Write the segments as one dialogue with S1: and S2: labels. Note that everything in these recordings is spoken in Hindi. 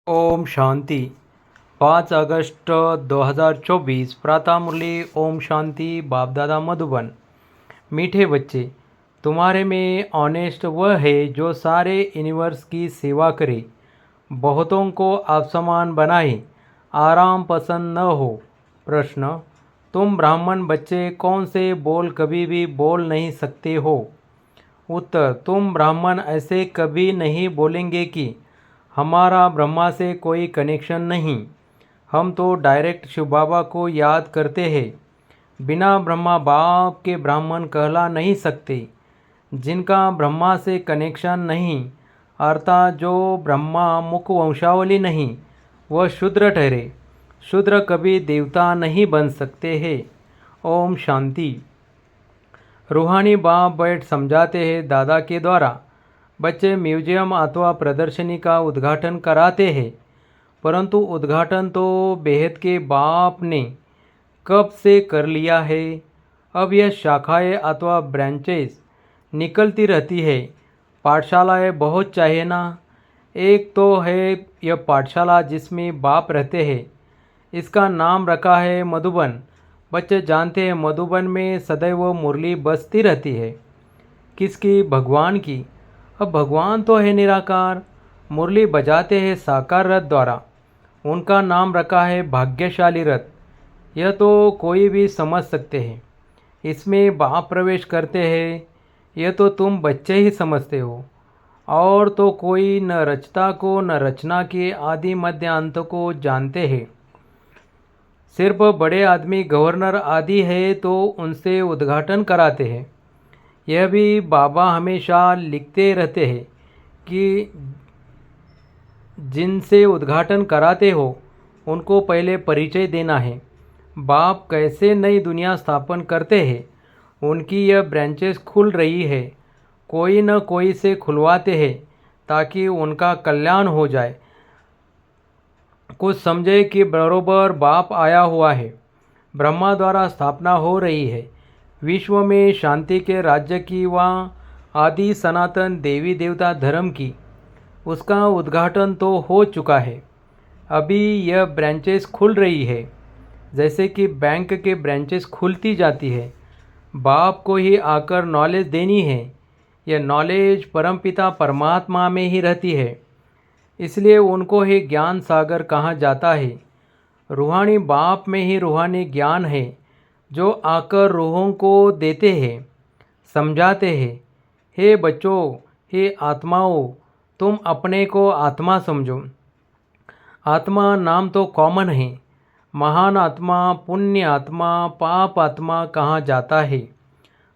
S1: ओम शांति। 5 अगस्त 2024 प्रातः मुरली। ओम शांति। बाप दादा मधुबन। मीठे बच्चे, तुम्हारे में ऑनेस्ट वह है जो सारे यूनिवर्स की सेवा करे, बहुतों को आप समान बनाए, आराम पसंद न हो। प्रश्न: तुम ब्राह्मण बच्चे कौन से बोल कभी भी बोल नहीं सकते हो? उत्तर: तुम ब्राह्मण ऐसे कभी नहीं बोलेंगे कि हमारा ब्रह्मा से कोई कनेक्शन नहीं। हम तो डायरेक्ट शिव बाबा को याद करते हैं। बिना ब्रह्मा बाप के ब्राह्मण कहला नहीं सकते। जिनका ब्रह्मा से कनेक्शन नहीं, अर्थात जो ब्रह्मा मुख वंशावली नहीं, वह शूद्र ठहरे। शूद्र कभी देवता नहीं बन सकते हैं। ओम शांति। रूहानी बाप बैठ समझाते हैं दादा के द्वारा। बच्चे म्यूजियम अथवा प्रदर्शनी का उद्घाटन कराते हैं, परंतु उद्घाटन तो बेहद के बाप ने कब से कर लिया है। अब यह शाखाएं अथवा ब्रांचेस निकलती रहती है। पाठशालाएं बहुत चाहिए ना। एक तो है यह पाठशाला जिसमें बाप रहते हैं, इसका नाम रखा है मधुबन। बच्चे जानते हैं मधुबन में सदैव मुरली बजती रहती है। किसकी? भगवान की। अब भगवान तो है निराकार, मुरली बजाते हैं साकार रथ द्वारा। उनका नाम रखा है भाग्यशाली रथ। यह तो कोई भी समझ सकते हैं। इसमें बाप प्रवेश करते हैं, यह तो तुम बच्चे ही समझते हो। और तो कोई न रचता को न रचना के आदि मध्य अंत को जानते हैं। सिर्फ बड़े आदमी गवर्नर आदि है तो उनसे उद्घाटन कराते हैं। यह भी बाबा हमेशा लिखते रहते हैं कि जिनसे उद्घाटन कराते हो उनको पहले परिचय देना है। बाप कैसे नई दुनिया स्थापन करते हैं, उनकी यह ब्रांचेस खुल रही है। कोई न कोई से खुलवाते हैं ताकि उनका कल्याण हो जाए। कुछ समझे कि बरोबर बाप आया हुआ है, ब्रह्मा द्वारा स्थापना हो रही है। विश्व में शांति के राज्य की व आदि सनातन देवी देवता धर्म की, उसका उद्घाटन तो हो चुका है। अभी यह ब्रांचेस खुल रही है, जैसे कि बैंक के ब्रांचेस खुलती जाती है। बाप को ही आकर नॉलेज देनी है। यह नॉलेज परमपिता परमात्मा में ही रहती है, इसलिए उनको ही ज्ञान सागर कहा जाता है। रूहानी बाप में ही रूहानी ज्ञान है, जो आकर रूहों को देते हैं, समझाते हैं। हे बच्चों, हे आत्माओं, तुम अपने को आत्मा समझो। आत्मा नाम तो कॉमन है। महान आत्मा, पुण्य आत्मा, पाप आत्मा कहा जाता है।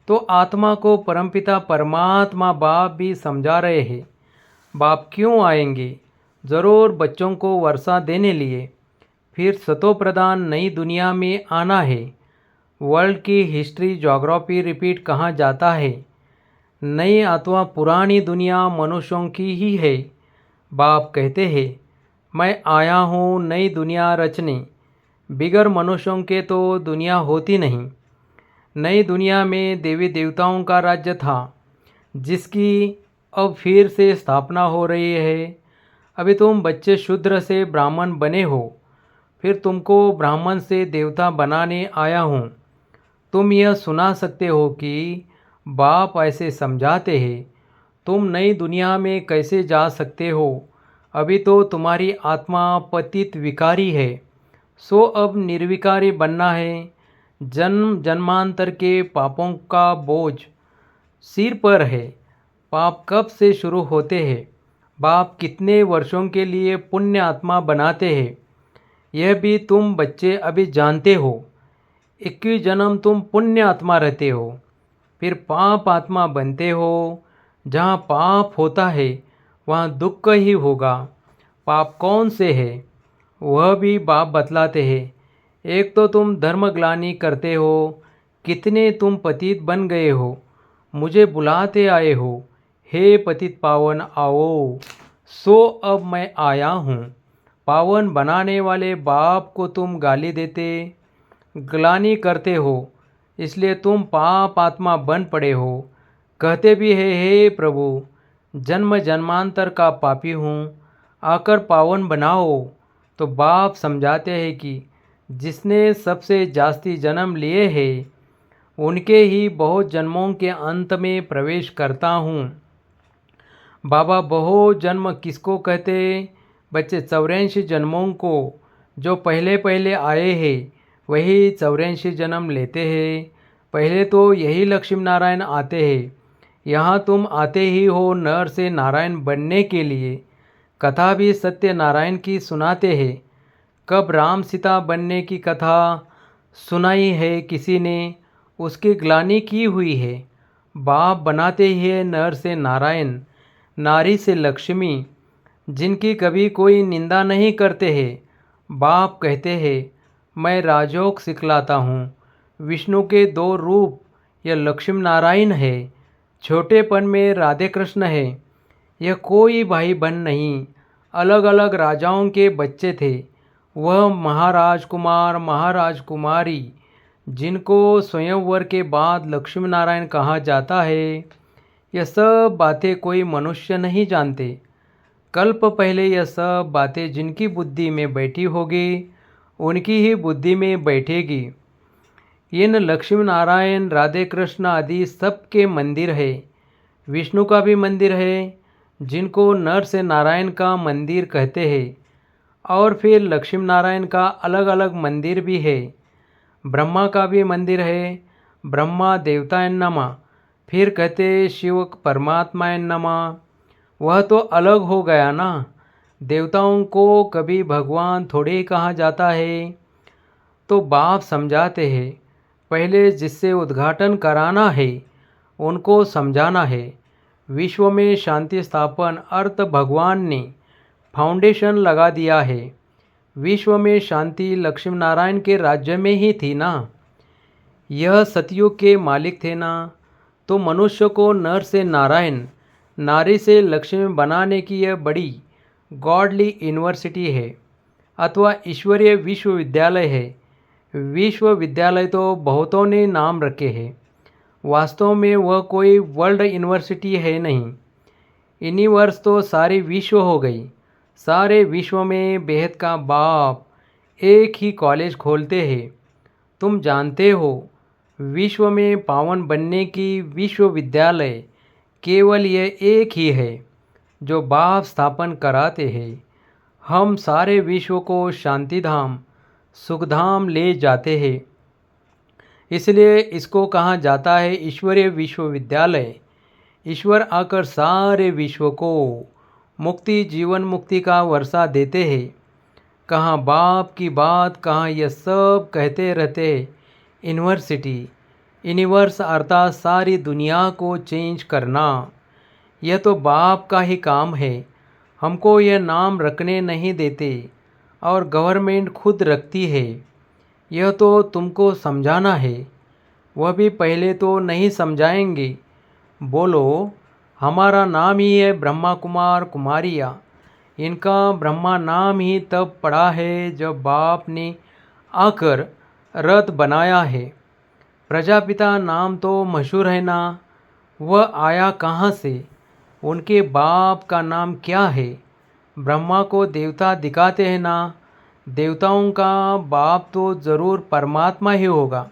S1: तो आत्मा को परमपिता परमात्मा बाप भी समझा रहे हैं। बाप क्यों आएंगे? ज़रूर बच्चों को वर्षा देने लिए। फिर सतो प्रधान नई दुनिया में आना है। वर्ल्ड की हिस्ट्री ज्योग्राफी रिपीट कहा जाता है। नई अथवा पुरानी दुनिया मनुष्यों की ही है। बाप कहते हैं, मैं आया हूँ नई दुनिया रचने। बिगर मनुष्यों के तो दुनिया होती नहीं। नई दुनिया में देवी देवताओं का राज्य था, जिसकी अब फिर से स्थापना हो रही है। अभी तुम बच्चे शूद्र से ब्राह्मण बने हो, फिर तुमको ब्राह्मण से देवता बनाने आया हूँ। तुम यह सुना सकते हो कि बाप ऐसे समझाते हैं। तुम नई दुनिया में कैसे जा सकते हो? अभी तो तुम्हारी आत्मा पतित विकारी है, सो अब निर्विकारी बनना है। जन्म जन्मांतर के पापों का बोझ सिर पर है। पाप कब से शुरू होते हैं? बाप कितने वर्षों के लिए पुण्य आत्मा बनाते हैं, यह भी तुम बच्चे अभी जानते हो। 21 जन्म तुम पुण्य आत्मा रहते हो, फिर पाप आत्मा बनते हो। जहाँ पाप होता है वहाँ दुख ही होगा। पाप कौन से है वह भी बाप बतलाते हैं। एक तो तुम धर्मग्लानि करते हो। कितने तुम पतित बन गए हो, मुझे बुलाते आए हो, हे पतित पावन आओ। सो अब मैं आया हूँ। पावन बनाने वाले बाप को तुम गाली देते, ग्लानि करते हो, इसलिए तुम पाप आत्मा बन पड़े हो। कहते भी है, हे प्रभु, जन्म जन्मांतर का पापी हूँ, आकर पावन बनाओ। तो बाप समझाते हैं कि जिसने सबसे जास्ती जन्म लिए हैं उनके ही बहुत जन्मों के अंत में प्रवेश करता हूँ। बाबा बहुत जन्म किसको कहते? बच्चे 84 जन्मों को जो पहले पहले आए हैं वही 84 जन्म लेते हैं। पहले तो यही लक्ष्मी नारायण आते हैं। यहाँ तुम आते ही हो नर से नारायण बनने के लिए। कथा भी सत्यनारायण की सुनाते हैं। कब राम सीता बनने की कथा सुनाई है किसी ने? उसकी ग्लानि की हुई है। बाप बनाते ही है नर से नारायण, नारी से लक्ष्मी, जिनकी कभी कोई निंदा नहीं करते हैं। बाप कहते हैं मैं राजयोग सिखलाता हूँ। विष्णु के 2 रूप यह लक्ष्मी नारायण है। छोटेपन में राधे कृष्ण है। यह कोई भाई बहन नहीं, अलग अलग राजाओं के बच्चे थे। वह महाराज कुमार महाराज कुमारी जिनको स्वयंवर के बाद लक्ष्मी नारायण कहा जाता है, यह सब बातें कोई मनुष्य नहीं जानते। कल्प पहले यह सब बातें जिनकी बुद्धि में बैठी होगी उनकी ही बुद्धि में बैठेगी। इन लक्ष्मी नारायण राधे कृष्ण आदि सबके मंदिर है। विष्णु का भी मंदिर है जिनको नर से नारायण का मंदिर कहते हैं। और फिर लक्ष्मी नारायण का अलग अलग मंदिर भी है। ब्रह्मा का भी मंदिर है। ब्रह्मा देवताय नमः। फिर कहते शिव परमात्माय नमः। वह तो अलग हो गया ना। देवताओं को कभी भगवान थोड़े ही कहा जाता है। तो बाप समझाते हैं पहले जिससे उद्घाटन कराना है उनको समझाना है। विश्व में शांति स्थापन अर्थ भगवान ने फाउंडेशन लगा दिया है। विश्व में शांति लक्ष्मी नारायण के राज्य में ही थी ना। यह सतयुग के मालिक थे ना। तो मनुष्य को नर से नारायण, नारी से लक्ष्मी बनाने की यह बड़ी गॉडली यूनिवर्सिटी है अथवा ईश्वरीय विश्वविद्यालय है। विश्वविद्यालय तो बहुतों ने नाम रखे हैं। वास्तव में वह कोई वर्ल्ड यूनिवर्सिटी है नहीं। यूनिवर्स तो सारे विश्व हो गई। सारे विश्व में बेहद का बाप एक ही कॉलेज खोलते हैं। तुम जानते हो विश्व में पावन बनने की विश्वविद्यालय केवल यह एक ही है जो बाप स्थापन कराते हैं। हम सारे विश्व को शांतिधाम सुखधाम ले जाते हैं। इसलिए इसको कहा जाता है ईश्वरीय विश्वविद्यालय। ईश्वर आकर सारे विश्व को मुक्ति जीवन मुक्ति का वर्षा देते हैं। कहाँ बाप की बात, कहाँ यह सब कहते रहते यूनिवर्सिटी। यूनिवर्स अर्थात सारी दुनिया को चेंज करना, यह तो बाप का ही काम है। हमको यह नाम रखने नहीं देते और गवर्नमेंट खुद रखती है। यह तो तुमको समझाना है। वह भी पहले तो नहीं समझाएंगे। बोलो हमारा नाम ही है ब्रह्मा कुमार कुमारिया। इनका ब्रह्मा नाम ही तब पड़ा है जब बाप ने आकर रथ बनाया है। प्रजापिता नाम तो मशहूर है ना। वह आया कहाँ से? उनके बाप का नाम क्या है? ब्रह्मा को देवता दिखाते हैं ना। देवताओं का बाप तो ज़रूर परमात्मा ही होगा।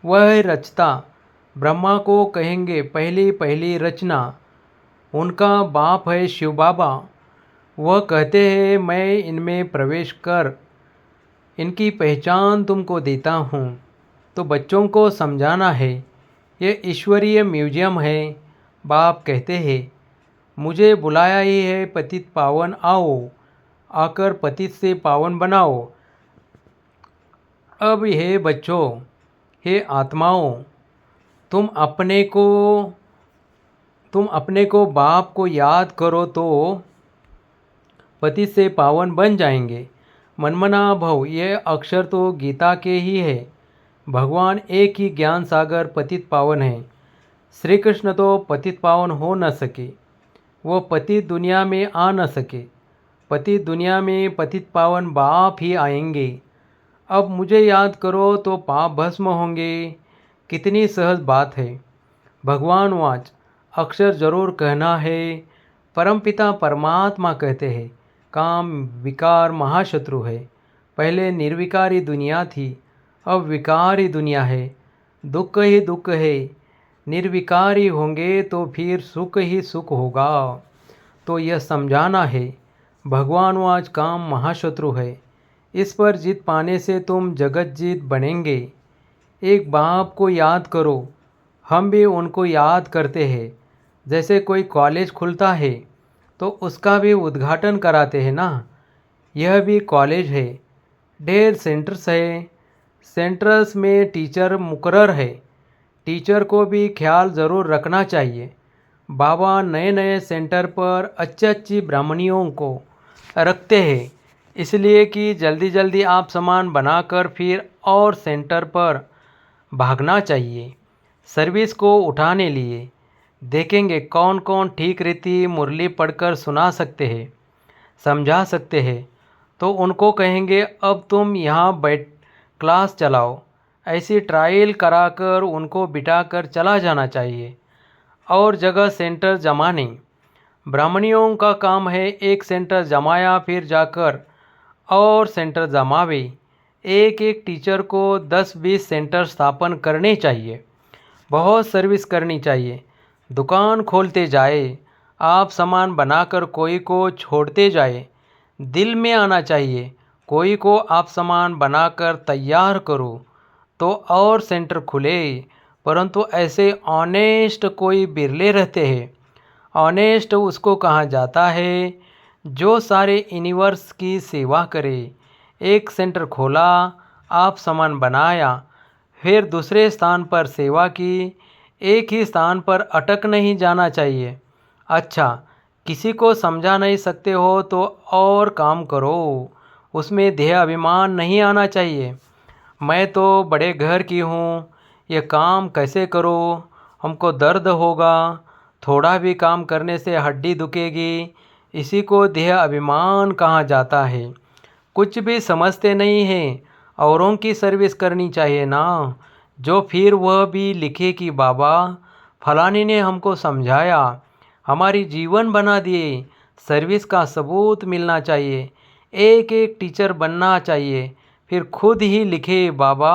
S1: वह है रचता। ब्रह्मा को कहेंगे पहली पहली रचना। उनका बाप है शिव बाबा। वह कहते हैं मैं इनमें प्रवेश कर इनकी पहचान तुमको देता हूँ। तो बच्चों को समझाना है ये ईश्वरीय म्यूजियम है। बाप कहते हैं मुझे बुलाया ही है पतित पावन आओ, आकर पतित से पावन बनाओ। अब हे बच्चों, हे आत्माओं, तुम अपने को बाप को याद करो तो पतित से पावन बन जाएंगे। मनमना भव ये अक्षर तो गीता के ही है। भगवान एक ही ज्ञान सागर पतित पावन है। श्री कृष्ण तो पतित पावन हो न सके। वो पतित दुनिया में आ न सके। पतित दुनिया में पतित पावन बाप ही आएंगे। अब मुझे याद करो तो पाप भस्म होंगे। कितनी सहज बात है। भगवान वाच अक्षर जरूर कहना है। परमपिता परमात्मा कहते हैं काम विकार महाशत्रु है। पहले निर्विकारी दुनिया थी, अब विकारी दुनिया है। दुख ही दुख है। निर्विकारी होंगे तो फिर सुख ही सुख होगा। तो यह समझाना है, भगवान आज काम महाशत्रु है। इस पर जीत पाने से तुम जगत जीत बनेंगे। एक बाप को याद करो। हम भी उनको याद करते हैं। जैसे कोई कॉलेज खुलता है तो उसका भी उद्घाटन कराते हैं ना। यह भी कॉलेज है। ढेर सेंटर्स है। सेंटर्स में टीचर मुकर्रर है। टीचर को भी ख्याल ज़रूर रखना चाहिए। बाबा नए नए सेंटर पर अच्छी अच्छी ब्राह्मणियों को रखते हैं, इसलिए कि जल्दी जल्दी आप सामान बनाकर फिर और सेंटर पर भागना चाहिए सर्विस को उठाने लिए। देखेंगे कौन कौन ठीक रीति मुरली पढ़कर सुना सकते हैं, समझा सकते हैं। तो उनको कहेंगे अब तुम यहाँ बैठ क्लास चलाओ। ऐसी ट्रायल कराकर उनको बिठाकर चला जाना चाहिए। और जगह सेंटर जमाने, ब्राह्मणियों का काम है एक सेंटर जमाया फिर जाकर और सेंटर जमावे। एक एक टीचर को 10-20 सेंटर स्थापन करने चाहिए। बहुत सर्विस करनी चाहिए। दुकान खोलते जाए, आप सामान बनाकर कोई को छोड़ते जाए। दिल में आना चाहिए, कोई को आप सामान बनाकर तैयार करो तो और सेंटर खुले। परंतु ऐसे ऑनेस्ट कोई बिरले रहते हैं। ऑनेस्ट उसको कहा जाता है जो सारे यूनिवर्स की सेवा करे। एक सेंटर खोला, आप सामान बनाया, फिर दूसरे स्थान पर सेवा की। एक ही स्थान पर अटक नहीं जाना चाहिए। अच्छा, किसी को समझा नहीं सकते हो तो और काम करो। उसमें देह अभिमान नहीं आना चाहिए। मैं तो बड़े घर की हूँ, ये काम कैसे करो, हमको दर्द होगा, थोड़ा भी काम करने से हड्डी दुखेगी। इसी को देह अभिमान कहा जाता है। कुछ भी समझते नहीं हैं। औरों की सर्विस करनी चाहिए ना। जो फिर वह भी लिखे कि बाबा फलाने ने हमको समझाया, हमारी जीवन बना दिए। सर्विस का सबूत मिलना चाहिए। एक एक टीचर बनना चाहिए। फिर खुद ही लिखे बाबा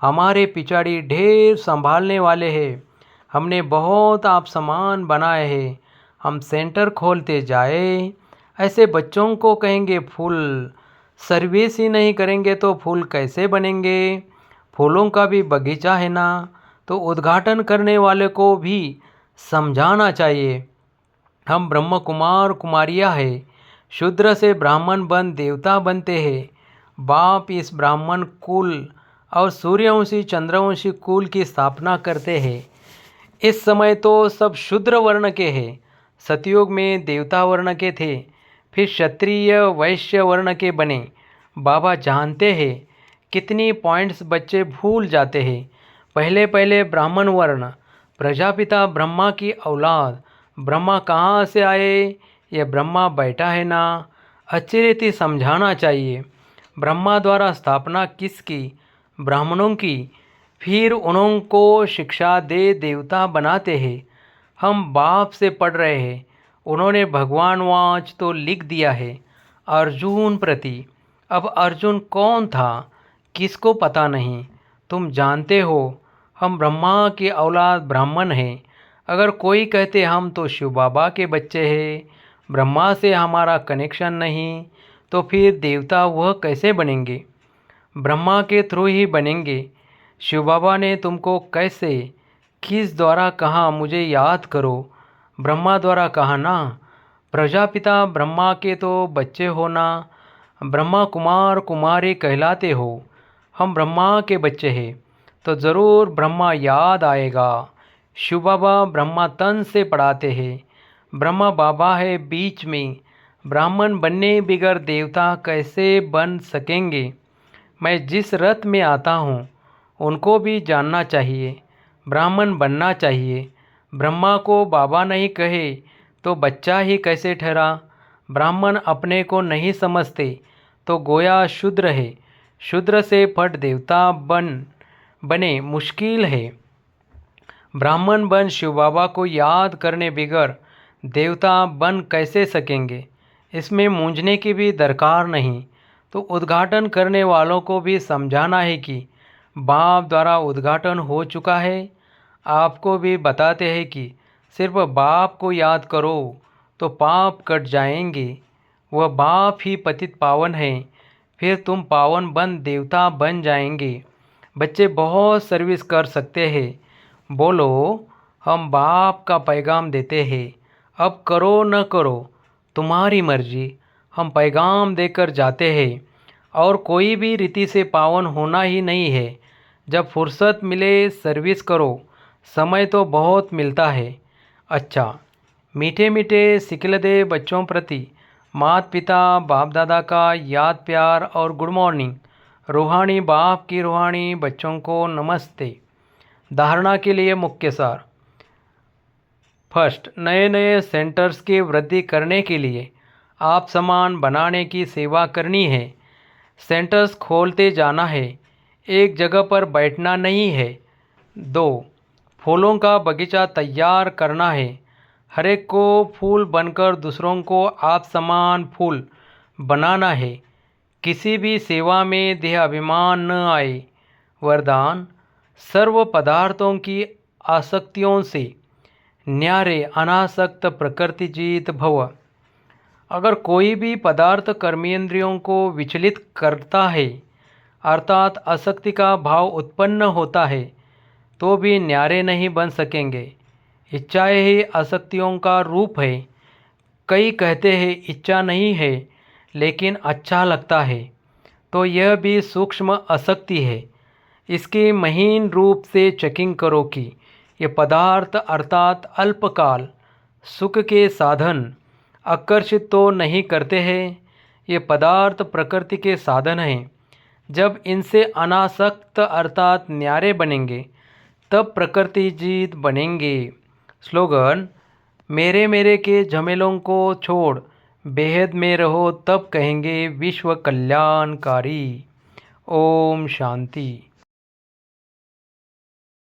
S1: हमारे पिछाड़ी ढेर संभालने वाले हैं। हमने बहुत आप सामान बनाए हैं। हम सेंटर खोलते जाए। ऐसे बच्चों को कहेंगे फूल। सर्विस ही नहीं करेंगे तो फूल कैसे बनेंगे। फूलों का भी बगीचा है ना। तो उद्घाटन करने वाले को भी समझाना चाहिए। हम ब्रह्म कुमार कुमारियाँ हैं। शूद्र से ब्राह्मण बन देवता बनते हैं। बाप इस ब्राह्मण कुल और सूर्यवंशी चंद्रवंशी कुल की स्थापना करते हैं। इस समय तो सब शूद्र वर्ण के हैं। सतयुग में देवता वर्ण के थे, फिर क्षत्रिय वैश्य वर्ण के बने। बाबा जानते हैं कितनी पॉइंट्स बच्चे भूल जाते हैं। पहले पहले ब्राह्मण वर्ण, प्रजापिता ब्रह्मा की औलाद। ब्रह्मा कहाँ से आए, ये ब्रह्मा बैठा है ना। अच्छी रीति समझाना चाहिए। ब्रह्मा द्वारा स्थापना किसकी, ब्राह्मणों की। फिर उनको शिक्षा दे देवता बनाते हैं। हम बाप से पढ़ रहे हैं। उन्होंने भगवान वाच तो लिख दिया है अर्जुन प्रति। अब अर्जुन कौन था किसको पता नहीं। तुम जानते हो हम ब्रह्मा की औलाद ब्राह्मण हैं। अगर कोई कहते हम तो शिव बाबा के बच्चे हैं, ब्रह्मा से हमारा कनेक्शन नहीं, तो फिर देवता वह कैसे बनेंगे। ब्रह्मा के थ्रू ही बनेंगे। शिव बाबा ने तुमको कैसे किस द्वारा कहा मुझे याद करो। ब्रह्मा द्वारा कहा ना। प्रजापिता ब्रह्मा के तो बच्चे हो ना। ब्रह्मा कुमार कुमारी कहलाते हो। हम ब्रह्मा के बच्चे हैं तो ज़रूर ब्रह्मा याद आएगा। शिव बाबा ब्रह्मा तन से पढ़ाते हैं। ब्रह्मा बाबा है बीच में। ब्राह्मण बनने बिगर देवता कैसे बन सकेंगे। मैं जिस रथ में आता हूँ उनको भी जानना चाहिए, ब्राह्मण बनना चाहिए। ब्रह्मा को बाबा नहीं कहे तो बच्चा ही कैसे ठहरा। ब्राह्मण अपने को नहीं समझते तो गोया शूद्र है। शूद्र से फट देवता बने मुश्किल है। ब्राह्मण बन शिव बाबा को याद करने बिगर देवता बन कैसे सकेंगे। इसमें मूंझने की भी दरकार नहीं। तो उद्घाटन करने वालों को भी समझाना है कि बाप द्वारा उद्घाटन हो चुका है। आपको भी बताते हैं कि सिर्फ बाप को याद करो तो पाप कट जाएंगे। वह बाप ही पतित पावन है, फिर तुम पावन बन देवता बन जाएंगे। बच्चे बहुत सर्विस कर सकते हैं। बोलो, हम बाप का पैगाम देते हैं, अब करो न करो तुम्हारी मर्जी। हम पैगाम देकर जाते हैं और कोई भी रीति से पावन होना ही नहीं है। जब फुर्सत मिले सर्विस करो, समय तो बहुत मिलता है। अच्छा, मीठे मीठे सिकलदे बच्चों प्रति माता पिता बाप दादा का याद प्यार और गुड मॉर्निंग। रूहानी बाप की रूहानी बच्चों को नमस्ते। धारणा के लिए मुख्य सार। फर्स्ट, नए नए सेंटर्स की वृद्धि करने के लिए आप सामान बनाने की सेवा करनी है। सेंटर्स खोलते जाना है, एक जगह पर बैठना नहीं है। 2, फूलों का बगीचा तैयार करना है। हर एक को फूल बनकर दूसरों को आप समान फूल बनाना है। किसी भी सेवा में देह अभिमान न आए। वरदान, सर्व पदार्थों की आसक्तियों से न्यारे अनासक्त प्रकृति जीत भव। अगर कोई भी पदार्थ कर्मेंद्रियों को विचलित करता है, अर्थात आसक्ति का भाव उत्पन्न होता है, तो भी न्यारे नहीं बन सकेंगे। इच्छाएं ही आसक्तियों का रूप है। कई कहते हैं इच्छा नहीं है लेकिन अच्छा लगता है, तो यह भी सूक्ष्म आसक्ति है। इसकी महीन रूप से चेकिंग करो कि ये पदार्थ अर्थात अल्पकाल सुख के साधन आकर्षित तो नहीं करते हैं। ये पदार्थ प्रकृति के साधन हैं। जब इनसे अनासक्त अर्थात न्यारे बनेंगे तब प्रकृति जीत बनेंगे। स्लोगन, मेरे मेरे के झमेलों को छोड़ बेहद में रहो, तब कहेंगे विश्व कल्याणकारी। ओम शांति।